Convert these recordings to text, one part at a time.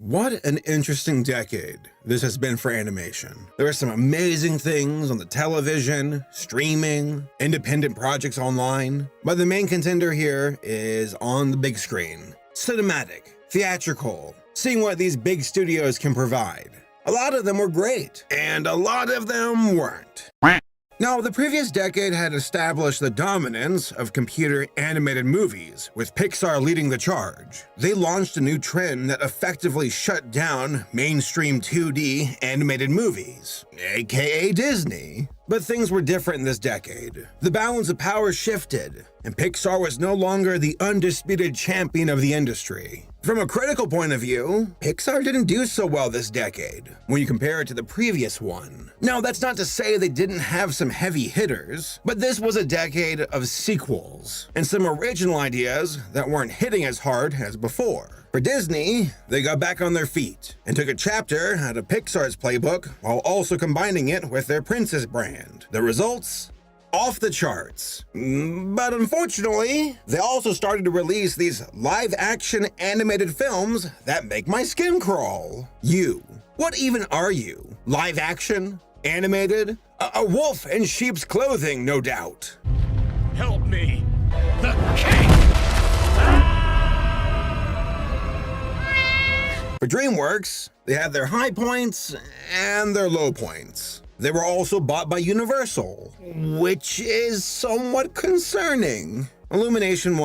What an interesting decade this has been for animation. There are some amazing things on the television, streaming, independent projects online, but the main contender here is on the big screen. Cinematic, theatrical, seeing what these big studios can provide. A lot of them were great, and a lot of them weren't. Now, the previous decade had established the dominance of computer animated movies, with Pixar leading the charge. They launched a new trend that effectively shut down mainstream 2D animated movies, aka Disney. But things were different in this decade. The balance of power shifted, and Pixar was no longer the undisputed champion of the industry. From a critical point of view, Pixar didn't do so well this decade when you compare it to the previous one. Now, that's not to say they didn't have some heavy hitters, but this was a decade of sequels and some original ideas that weren't hitting as hard as before. For Disney, they got back on their feet and took a chapter out of Pixar's playbook while also combining it with their Princess brand. The results? Off the charts. But unfortunately, they also started to release these live-action animated films that make my skin crawl. You. What even are you? Live action? Animated? A wolf in sheep's clothing, no doubt. Help me! The king! For DreamWorks, they had their high points and their low points. They were also bought by Universal, which is somewhat concerning. Illumination,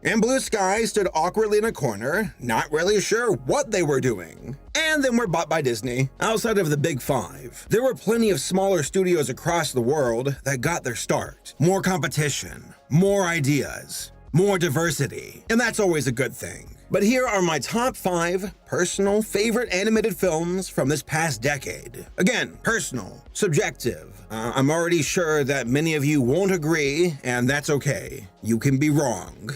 and Blue Sky stood awkwardly in a corner, not really sure what they were doing. And then were bought by Disney. Outside of the big five, there were plenty of smaller studios across the world that got their start. More competition, more ideas, more diversity, and that's always a good thing. But here are my top 5 personal favorite animated films from this past decade. Again, personal, subjective. I'm already sure that many of you won't agree, and that's okay. You can be wrong.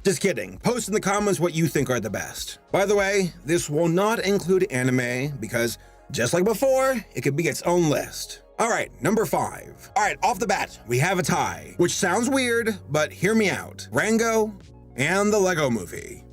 Just kidding. Post in the comments what you think are the best. By the way, this will not include anime because, just like before, it could be its own list. Alright, number 5. Alright, off the bat, we have a tie, which sounds weird, but hear me out. Rango and the Lego Movie.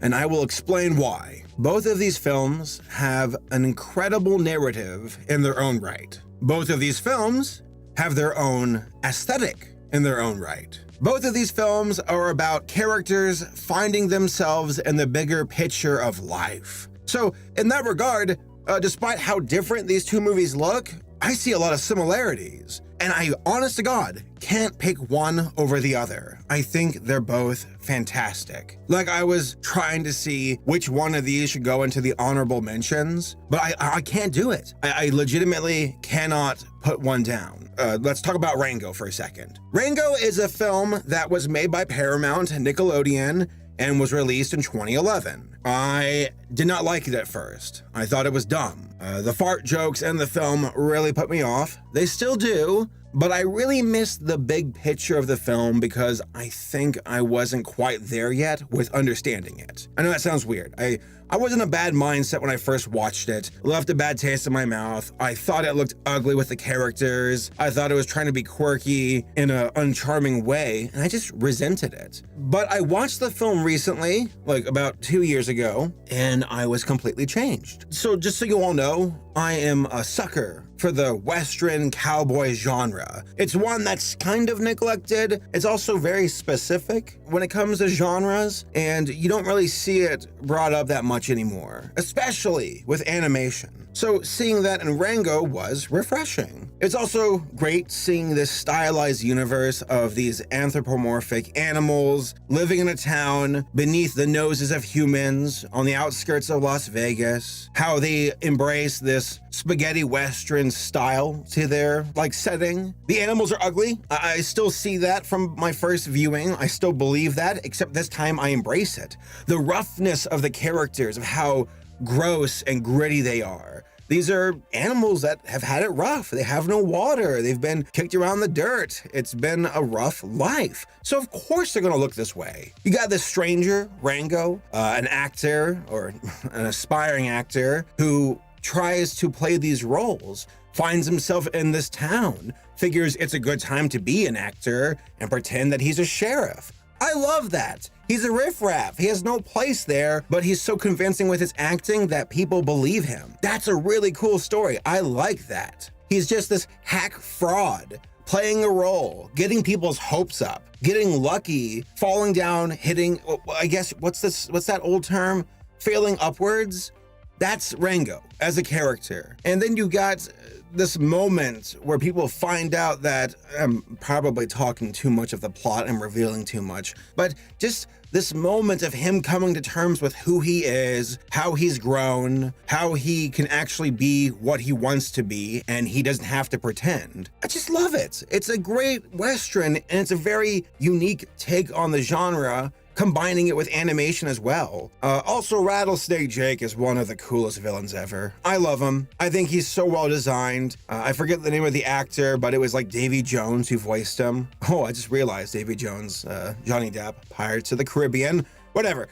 And I will explain why. Both of these films have an incredible narrative in their own right. Both of these films have their own aesthetic in their own right. Both of these films are about characters finding themselves in the bigger picture of life. So, in that regard, despite how different these two movies look, I see a lot of similarities, and I, honest to God, can't pick one over the other. I think they're both fantastic. Like, I was trying to see which one of these should go into the honorable mentions, but I can't do it. I legitimately cannot put one down. Let's talk about Rango for a second. Rango is a film that was made by Paramount and Nickelodeon and was released in 2011. I did not like it at first. I thought it was dumb. The fart jokes in the film really put me off. They still do, but I really missed the big picture of the film because I think I wasn't quite there yet with understanding it. I know that sounds weird. I was in a bad mindset when I first watched it, left a bad taste in my mouth. I thought it looked ugly with the characters. I thought it was trying to be quirky in an uncharming way, and I just resented it. But I watched the film recently, like about 2 years ago, and I was completely changed. So just so you all know, I am a sucker for the Western cowboy genre. It's one that's kind of neglected. It's also very specific when it comes to genres, and you don't really see it brought up that much anymore, especially with animation. So seeing that in Rango was refreshing. It's also great seeing this stylized universe of these anthropomorphic animals living in a town beneath the noses of humans on the outskirts of Las Vegas, how they embrace this spaghetti western style to their setting. The animals are ugly. I still see that from my first viewing. I still believe that, except this time I embrace it. The roughness of the characters, of how gross and gritty they are. These are animals that have had it rough. They have no water. They've been kicked around the dirt. It's been a rough life. So of course they're gonna look this way. You got this stranger, Rango, an actor or an aspiring actor who tries to play these roles, finds himself in this town, figures it's a good time to be an actor and pretend that he's a sheriff. I love that. He's a riffraff. He has no place there, but he's so convincing with his acting that people believe him. That's a really cool story. I like that. He's just this hack fraud, playing a role, getting people's hopes up, getting lucky, falling down, hitting, I guess, what's that old term? Failing upwards? That's Rango as a character. And then you got this moment where people find out that I'm probably talking too much of the plot and revealing too much, but just this moment of him coming to terms with who he is, how he's grown, how he can actually be what he wants to be, and he doesn't have to pretend. I just love it. It's a great Western, and it's a very unique take on the genre, combining it with animation as well. Also, Rattlesnake Jake is one of the coolest villains ever. I love him. I think he's so well designed. I forget the name of the actor, but it was like Davy Jones who voiced him. Oh, I just realized Davy Jones, Johnny Depp, Pirates of the Caribbean, whatever.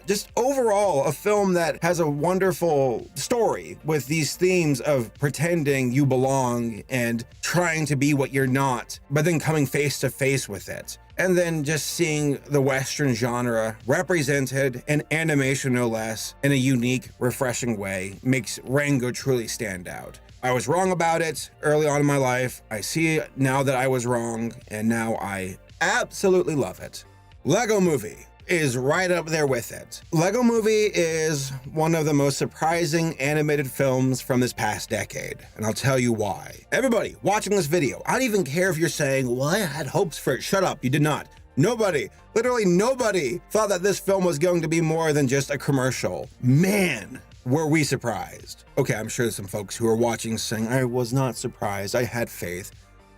Just overall, a film that has a wonderful story with these themes of pretending you belong and trying to be what you're not, but then coming face to face with it. And then just seeing the Western genre represented in animation, no less, in a unique, refreshing way makes Rango truly stand out. I was wrong about it early on in my life. I see now that I was wrong, and now I absolutely love it. Lego Movie is right up there with it. Lego Movie is one of the most surprising animated films from this past decade, and I'll tell you why. Everybody watching this video, I don't even care if you're saying, well, I had hopes for it. Shut up, you did not. Nobody, literally nobody, thought that this film was going to be more than just a commercial. Man, were we surprised. Okay, I'm sure there's some folks who are watching saying, I was not surprised, I had faith.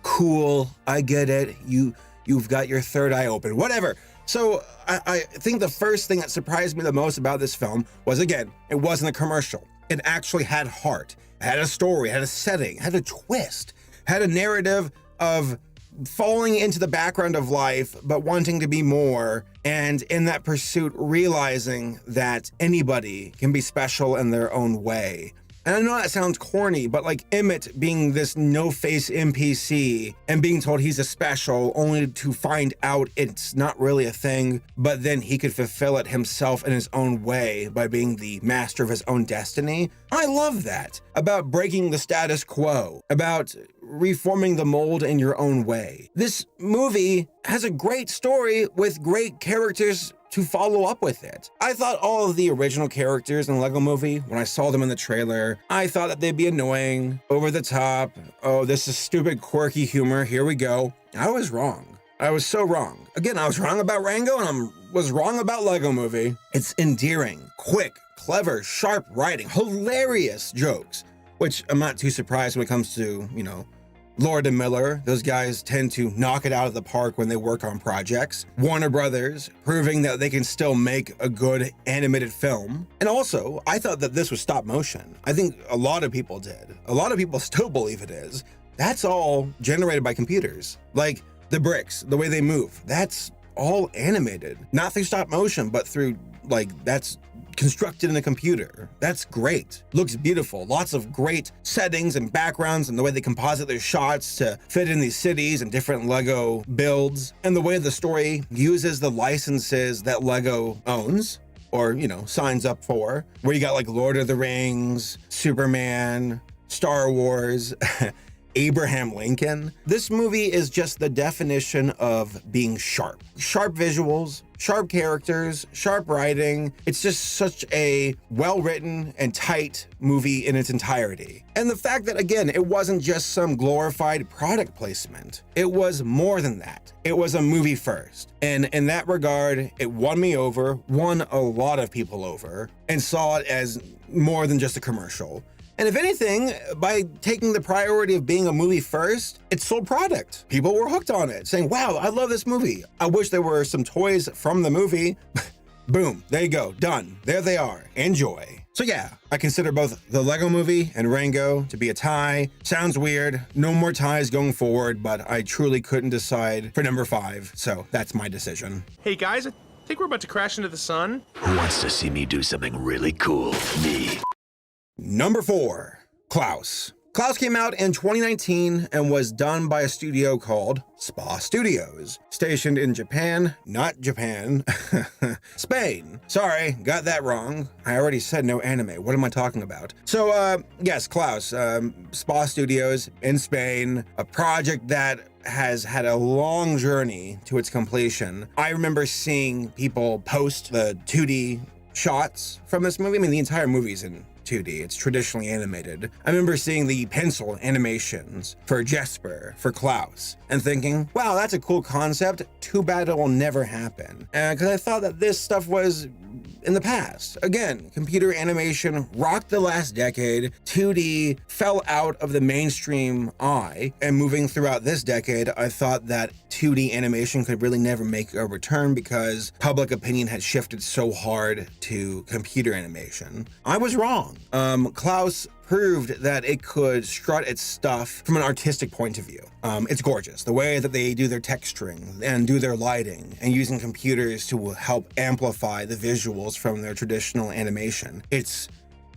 Cool, I get it, you've got your third eye open, whatever. So I think the first thing that surprised me the most about this film was, again, it wasn't a commercial. It actually had heart, it had a story, it had a setting, it had a twist, had a narrative of falling into the background of life, but wanting to be more, and in that pursuit, realizing that anybody can be special in their own way. And I know that sounds corny, but like Emmett being this no-face NPC and being told he's a special only to find out it's not really a thing, but then he could fulfill it himself in his own way by being the master of his own destiny. I love that. About breaking the status quo, about reforming the mold in your own way. This movie has a great story with great characters to follow up with it. I thought all of the original characters in Lego Movie, when I saw them in the trailer, I thought that they'd be annoying, over the top, oh, this is stupid, quirky humor, here we go. I was wrong. I was so wrong. Again, I was wrong about Rango, and I was wrong about Lego Movie. It's endearing, quick, clever, sharp writing, hilarious jokes, which I'm not too surprised when it comes to, Lord and Miller. Those guys tend to knock it out of the park when they work on projects. Warner Brothers, proving that they can still make a good animated film. And also, I thought that this was stop motion. I think a lot of people did. A lot of people still believe it is. That's all generated by computers. Like the bricks, the way they move, that's all animated. Not through stop motion, but through, that's constructed in a computer. That's great. Looks beautiful. Lots of great settings and backgrounds and the way they composite their shots to fit in these cities and different Lego builds. And the way the story uses the licenses that Lego owns or, signs up for, where you got like Lord of the Rings, Superman, Star Wars, Abraham Lincoln. This movie is just the definition of being sharp. Sharp visuals, sharp characters, sharp writing. It's just such a well-written and tight movie in its entirety. And the fact that, again, it wasn't just some glorified product placement. It was more than that. It was a movie first. And in that regard, it won me over, won a lot of people over, and saw it as more than just a commercial. And if anything, by taking the priority of being a movie first, it sold product. People were hooked on it, saying, wow, I love this movie. I wish there were some toys from the movie. Boom, there you go, done. There they are, enjoy. So yeah, I consider both the Lego Movie and Rango to be a tie. Sounds weird, no more ties going forward, but I truly couldn't decide for number 5, so that's my decision. Hey guys, I think we're about to crash into the sun. Who wants to see me do something really cool? Me. Number 4, Klaus. Klaus came out in 2019 and was done by a studio called Spa Studios, stationed in Japan, not Japan, Spain. Sorry, got that wrong. I already said no anime. What am I talking about? So, yes, Klaus, Spa Studios in Spain, a project that has had a long journey to its completion. I remember seeing people post the 2D shots from this movie. I mean, the entire movie's in 2D. It's traditionally animated. I remember seeing the pencil animations for Jesper, for Klaus, and thinking, wow, that's a cool concept. Too bad it will never happen. Because I thought that this stuff was in the past. Again, computer animation rocked the last decade. 2D fell out of the mainstream eye, and moving throughout this decade, I thought that 2D animation could really never make a return because public opinion had shifted so hard to computer animation. I was wrong. Klaus proved that it could strut its stuff from an artistic point of view. It's gorgeous. The way that they do their texturing and do their lighting and using computers to help amplify the visuals from their traditional animation. It's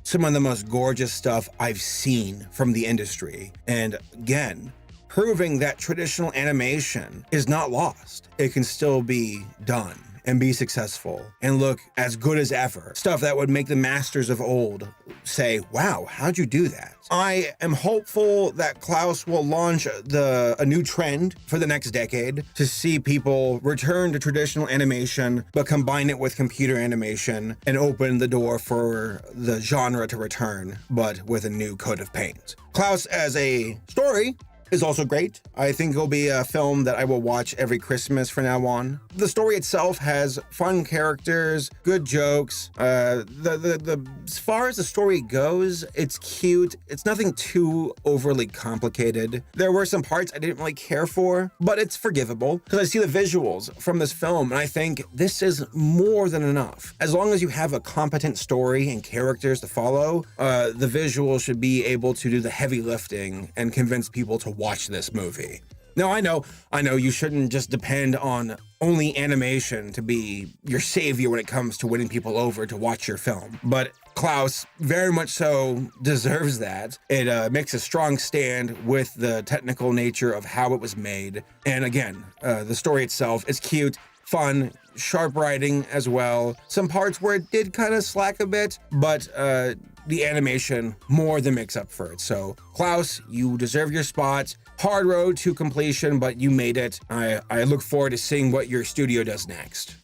some of the most gorgeous stuff I've seen from the industry. And again, proving that traditional animation is not lost. It can still be done and be successful and look as good as ever. Stuff that would make the masters of old say, wow, how'd you do that? I am hopeful that Klaus will launch a new trend for the next decade to see people return to traditional animation, but combine it with computer animation and open the door for the genre to return, but with a new coat of paint. Klaus as a story is also great. I think it'll be a film that I will watch every Christmas from now on. The story itself has fun characters, good jokes. As far as the story goes, it's cute. It's nothing too overly complicated. There were some parts I didn't really care for, but it's forgivable because I see the visuals from this film and I think this is more than enough. As long as you have a competent story and characters to follow, the visuals should be able to do the heavy lifting and convince people to watch this movie. Now, I know you shouldn't just depend on only animation to be your savior when it comes to winning people over to watch your film, but Klaus very much so deserves that. It makes a strong stand with the technical nature of how it was made. And again, the story itself is cute, fun, sharp writing as well. Some parts where it did kind of slack a bit, but the animation more than makes up for it. So Klaus, you deserve your spot. Hard road to completion, but you made it. I look forward to seeing what your studio does next.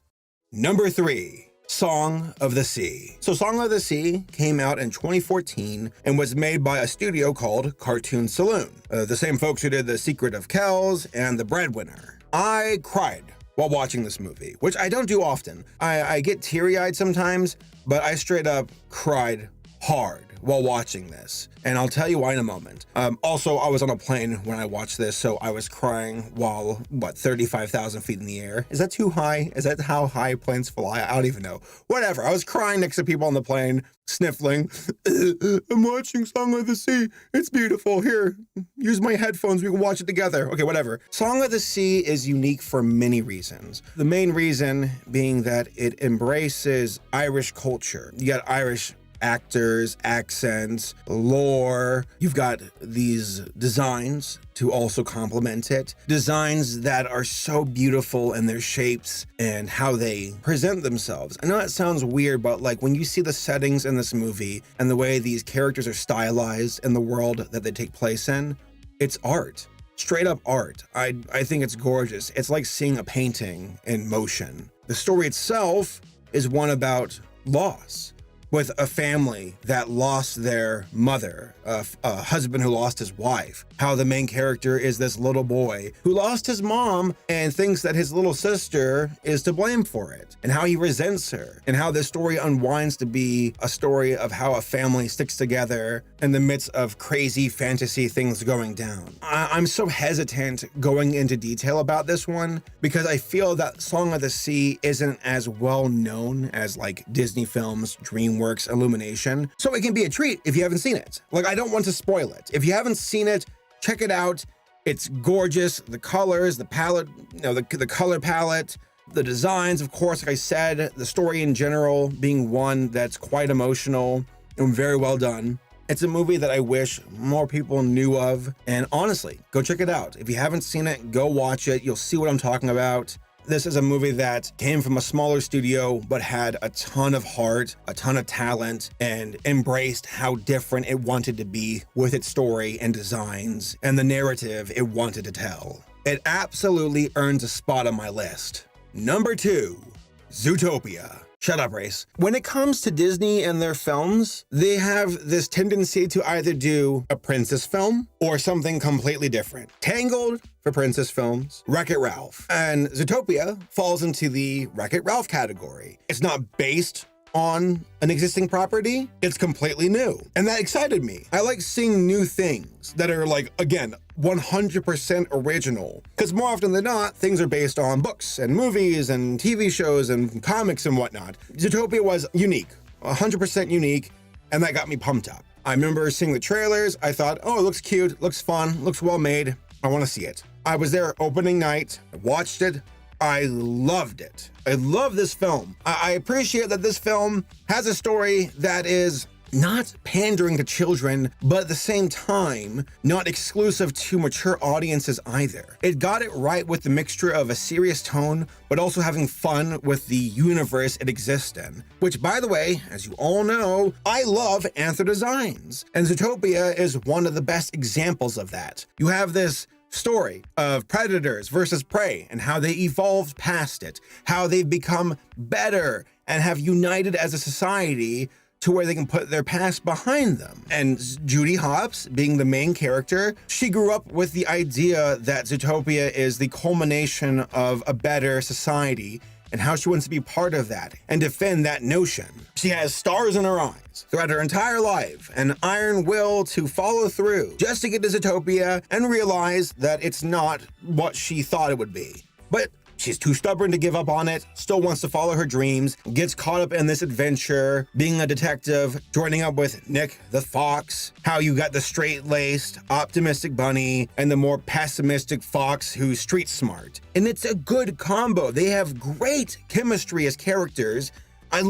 Number 3. Song of the Sea. So Song of the Sea came out in 2014 and was made by a studio called Cartoon Saloon, the same folks who did The Secret of Kells and The Breadwinner. I cried while watching this movie, which I don't do often. I get teary-eyed sometimes, but I straight up cried hard while watching this, and I'll tell you why in a moment. Also, I was on a plane when I watched this, so I was crying while, 35,000 feet in the air? Is that too high? Is that how high planes fly? I don't even know. Whatever, I was crying next to people on the plane, sniffling. I'm watching Song of the Sea. It's beautiful. Here, use my headphones. We can watch it together. Okay, whatever. Song of the Sea is unique for many reasons. The main reason being that it embraces Irish culture. You got Irish actors, accents, lore. You've got these designs to also complement it. Designs that are so beautiful in their shapes and how they present themselves. I know that sounds weird, but like when you see the settings in this movie and the way these characters are stylized in the world that they take place in, it's art. Straight up art. I think it's gorgeous. It's like seeing a painting in motion. The story itself is one about loss, with a family that lost their mother, a husband who lost his wife, how the main character is this little boy who lost his mom and thinks that his little sister is to blame for it, and how he resents her, and how this story unwinds to be a story of how a family sticks together in the midst of crazy fantasy things going down. I'm so hesitant going into detail about this one because I feel that Song of the Sea isn't as well known as like Disney films, DreamWorks, Illumination, so it can be a treat if you haven't seen it. Like, I don't want to spoil it. If you haven't seen it, check it out. It's gorgeous. The colors, the palette, the color palette, the designs, of course, like I said, the story in general being one that's quite emotional and very well done. It's a movie that I wish more people knew of. And honestly, go check it out. If you haven't seen it, go watch it. You'll see what I'm talking about. This is a movie that came from a smaller studio, but had a ton of heart, a ton of talent, and embraced how different it wanted to be with its story and designs and the narrative it wanted to tell. It absolutely earns a spot on my list. Number 2, Zootopia. Shut up, Race. When it comes to Disney and their films, they have this tendency to either do a princess film or something completely different. Tangled for princess films, Wreck-It Ralph. And Zootopia falls into the Wreck-It Ralph category. It's not based on an existing property, it's completely new. And that excited me. I like seeing new things that are like, again, 100% original. Because more often than not, things are based on books and movies and TV shows and comics and whatnot. Zootopia was unique, 100% unique, and that got me pumped up. I remember seeing the trailers, I thought, oh, it looks cute, looks fun, looks well made, I wanna see it. I was there opening night, I watched it, I loved it. I love this film. I appreciate that this film has a story that is not pandering to children, but at the same time, not exclusive to mature audiences either. It got it right with the mixture of a serious tone, but also having fun with the universe it exists in. Which, by the way, as you all know, I love Anther designs, and Zootopia is one of the best examples of that. You have this story of predators versus prey and how they evolved past it, how they've become better and have united as a society to where they can put their past behind them. And Judy Hopps, being the main character, she grew up with the idea that Zootopia is the culmination of a better society and how she wants to be part of that and defend that notion. She has stars in her eyes throughout her entire life, an iron will to follow through just to get to Zootopia and realize that it's not what she thought it would be. But she's too stubborn to give up on it, still wants to follow her dreams, gets caught up in this adventure, being a detective, joining up with Nick the Fox, how you got the straight-laced, optimistic bunny, and the more pessimistic fox who's street smart. And it's a good combo. They have great chemistry as characters. I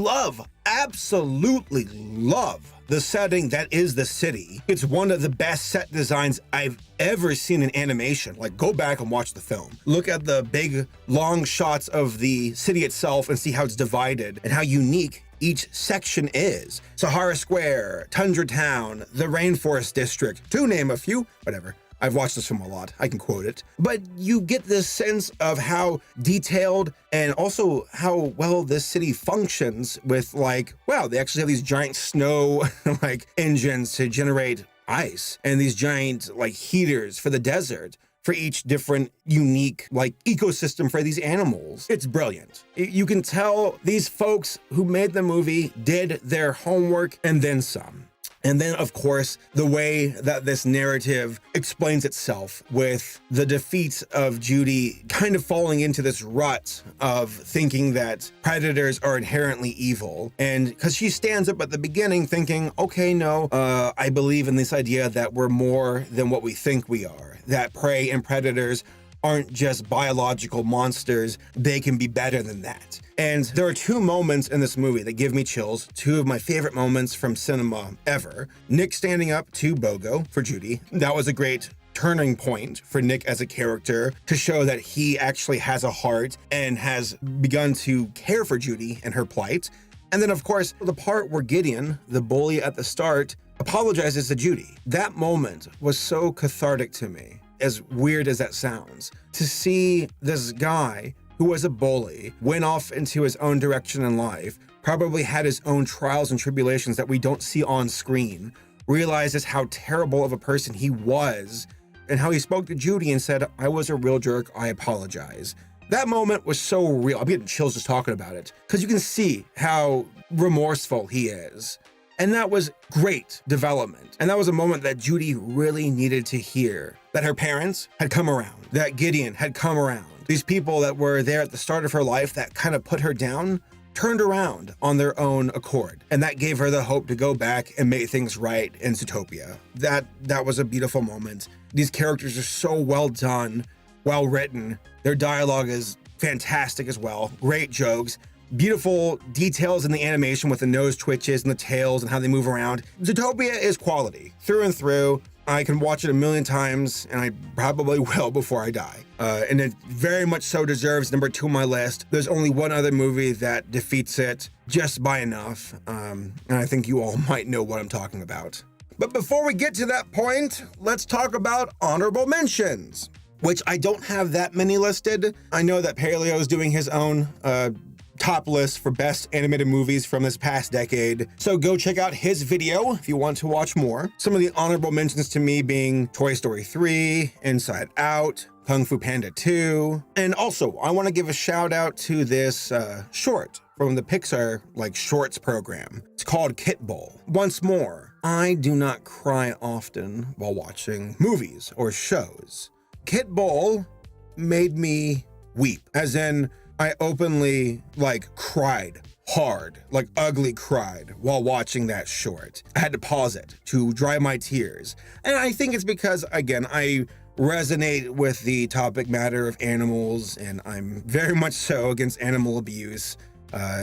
absolutely love the setting that is the city. It's one of the best set designs I've ever seen in animation. Like, go back and watch the film. Look at the big, long shots of the city itself and see how it's divided and how unique each section is. Sahara Square, Tundra Town, the Rainforest District, to name a few, whatever. I've watched this film a lot, I can quote it. But you get this sense of how detailed and also how well this city functions with, like, wow, they actually have these giant snow like engines to generate ice and these giant like heaters for the desert for each different unique like ecosystem for these animals. It's brilliant. You can tell these folks who made the movie did their homework and then some. And then, of course, the way that this narrative explains itself with the defeat of Judy kind of falling into this rut of thinking that predators are inherently evil. And because she stands up at the beginning thinking, okay, no, I believe in this idea that we're more than what we think we are, that prey and predators aren't just biological monsters, they can be better than that. And there are two moments in this movie that give me chills, two of my favorite moments from cinema ever. Nick standing up to BOGO for Judy. That was a great turning point for Nick as a character to show that he actually has a heart and has begun to care for Judy and her plight. And then, of course, the part where Gideon, the bully at the start, apologizes to Judy. That moment was so cathartic to me, as weird as that sounds. To see this guy who was a bully, went off into his own direction in life, probably had his own trials and tribulations that we don't see on screen, realizes how terrible of a person he was, and how he spoke to Judy and said, I was a real jerk, I apologize. That moment was so real. I'm getting chills just talking about it, because you can see how remorseful he is. And that was great development. And that was a moment that Judy really needed to hear, that her parents had come around, that Gideon had come around. These people that were there at the start of her life that kind of put her down, turned around on their own accord. And that gave her the hope to go back and make things right in Zootopia. That was a beautiful moment. These characters are so well done, well written. Their dialogue is fantastic as well. Great jokes. beautiful details in the animation with the nose twitches and the tails and how they move around. Zootopia is quality through and through. I can watch it a million times, and I probably will before I die. And it very much so deserves number 2 on my list. There's only one other movie that defeats it just by enough, and I think you all might know what I'm talking about. But before we get to that point, let's talk about honorable mentions, which I don't have that many listed. I know that Paleo is doing his own top list for best animated movies from this past decade, so go check out his video if you want to watch more. Some of the honorable mentions to me being Toy Story 3, Inside Out, Kung Fu Panda 2, and also I want to give a shout out to this short from the Pixar shorts program. It's called Kit Bowl. Once more, I do not cry often while watching movies or shows. Kit Bowl made me weep, as in I openly cried hard, ugly cried while watching that short. I had to pause it to dry my tears. And I think it's because, again, I resonate with the topic matter of animals, and I'm very much so against animal abuse.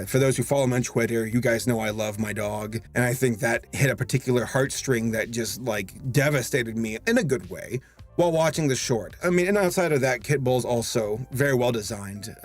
For those who follow me on Twitter, you guys know I love my dog, and I think that hit a particular heartstring that just devastated me in a good way while watching the short. I mean, and outside of that, Kit Bull's also very well designed.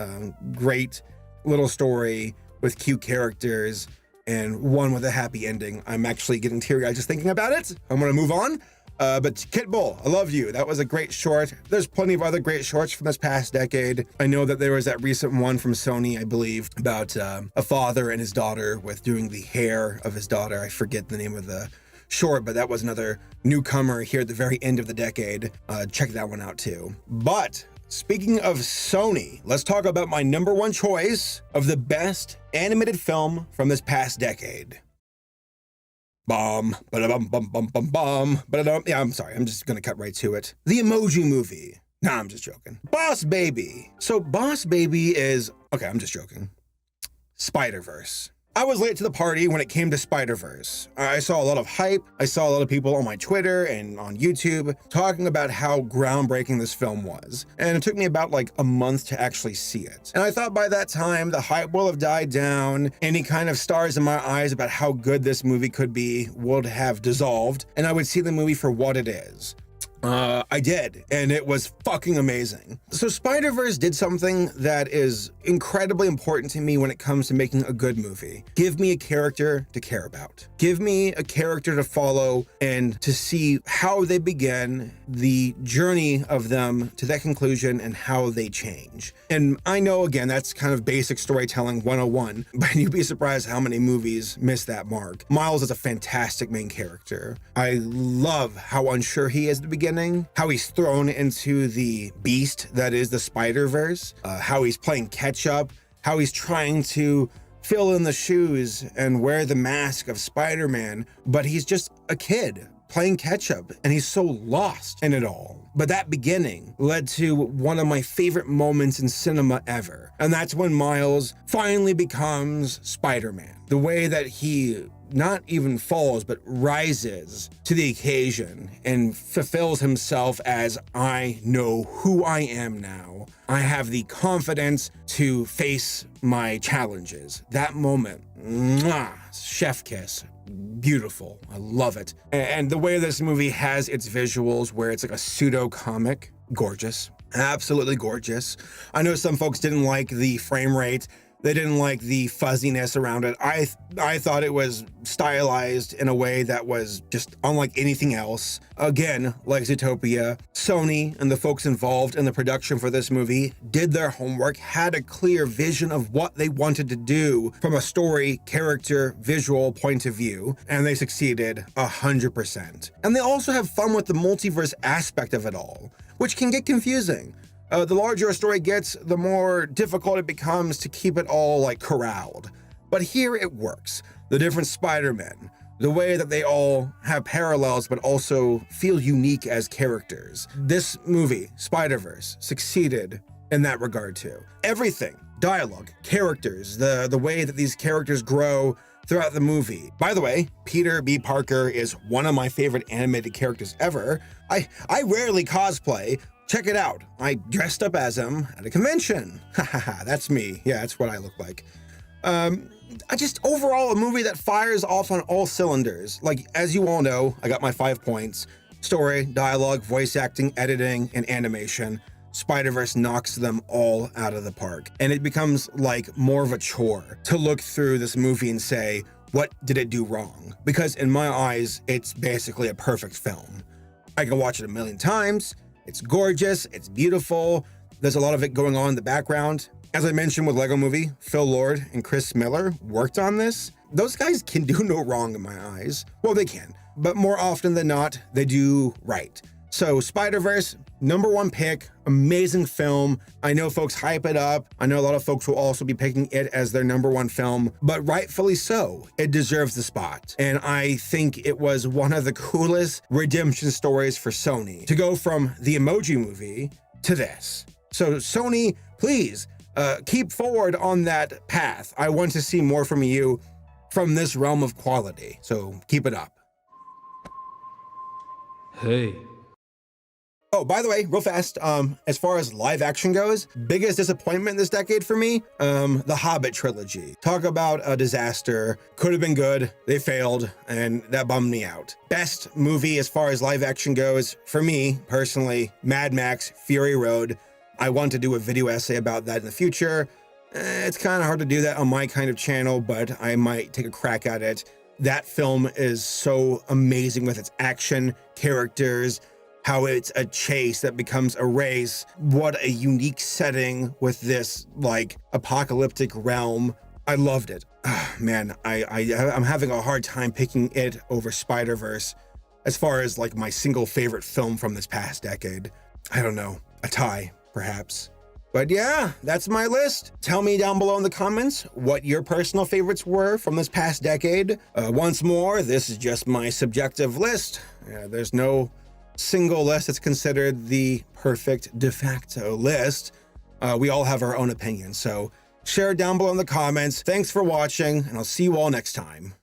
Great little story with cute characters and one with a happy ending. I'm actually getting teary-eyed just thinking about it. I'm gonna move on. But Kit Bull, I love you. That was a great short. There's plenty of other great shorts from this past decade. I know that there was that recent one from Sony, I believe, about a father and his daughter with doing the hair of his daughter. I forget the name of the short, but that was another newcomer here at the very end of the decade. Check that one out too. But speaking of Sony, let's talk about my number 1 choice of the best animated film from this past decade. Bum, ba-da-bum, bum, bum, bum, bum, ba-da-dum. Yeah, I'm sorry. I'm just gonna cut right to it. The Emoji Movie. Nah, I'm just joking. Boss Baby. So Boss Baby is, okay, I'm just joking. Spider-Verse. I was late to the party when it came to Spider-Verse. I saw a lot of hype. I saw a lot of people on my Twitter and on YouTube talking about how groundbreaking this film was. And it took me about a month to actually see it. And I thought by that time, the hype will have died down. Any kind of stars in my eyes about how good this movie could be would have dissolved. And I would see the movie for what it is. I did, and it was fucking amazing. So Spider-Verse did something that is incredibly important to me when it comes to making a good movie. Give me a character to care about. Give me a character to follow and to see how they begin, the journey of them to that conclusion, and how they change. And I know, again, that's kind of basic storytelling 101, but you'd be surprised how many movies miss that mark. Miles is a fantastic main character. I love how unsure he is at the beginning, how he's thrown into the beast that is the Spider-Verse, how he's playing catch up, how he's trying to fill in the shoes and wear the mask of Spider-Man, but he's just a kid playing catch up and he's so lost in it all. But that beginning led to one of my favorite moments in cinema ever, and that's when Miles finally becomes Spider-Man. The way that he not even falls, but rises to the occasion and fulfills himself as, I know who I am now. I have the confidence to face my challenges. That moment, mwah, chef kiss. Beautiful. I love it. And the way this movie has its visuals, where it's like a pseudo comic, gorgeous. Absolutely gorgeous. I know some folks didn't like the frame rate. They didn't like the fuzziness around it. I thought it was stylized in a way that was just unlike anything else. Again, like Zootopia, Sony and the folks involved in the production for this movie did their homework, had a clear vision of what they wanted to do from a story, character, visual point of view, and they succeeded 100%. And they also have fun with the multiverse aspect of it all, which can get confusing. The larger a story gets, the more difficult it becomes to keep it all corralled. But here it works. The different Spider-Men, the way that they all have parallels but also feel unique as characters. This movie, Spider-Verse, succeeded in that regard too. Everything, dialogue, characters, the way that these characters grow throughout the movie. By the way, Peter B. Parker is one of my favorite animated characters ever. I rarely cosplay. Check it out. I dressed up as him at a convention. Hahaha, that's me. Yeah, that's what I look like. Just overall a movie that fires off on all cylinders. Like, as you all know, I got my 5 points. Story, dialogue, voice acting, editing, and animation. Spider-Verse knocks them all out of the park. And it becomes like more of a chore to look through this movie and say, what did it do wrong? Because in my eyes, it's basically a perfect film. I can watch it a million times. It's gorgeous, it's beautiful. There's a lot of it going on in the background. As I mentioned with Lego Movie, Phil Lord and Chris Miller worked on this. Those guys can do no wrong in my eyes. Well, they can, but more often than not, they do right. So Spider-Verse, #1 pick, amazing film. I know folks hype it up. I know a lot of folks will also be picking it as their #1 film, but rightfully so. It deserves the spot. And I think it was one of the coolest redemption stories for Sony to go from the Emoji Movie to this. So Sony, please keep forward on that path. I want to see more from you from this realm of quality. So keep it up. Hey. Oh, by the way, real fast, as far as live action goes, biggest disappointment this decade for me, the Hobbit trilogy. Talk about a disaster. Could have been good, they failed, and that bummed me out. Best movie as far as live action goes, for me, personally, Mad Max Fury Road. I want to do a video essay about that in the future. It's kind of hard to do that on my kind of channel, but I might take a crack at it. That film is so amazing with its action, characters, how it's a chase that becomes a race. What a unique setting with this like apocalyptic realm. I loved it. Man, I'm having a hard time picking it over Spider-Verse as far as like my single favorite film from this past decade. I don't know, a tie perhaps. But yeah, that's my list. Tell me down below in the comments what your personal favorites were from this past decade. Once more, this is just my subjective list. There's no single list that's considered the perfect de facto list. We all have our own opinions, so share it down below in the comments. Thanks for watching, and I'll see you all next time.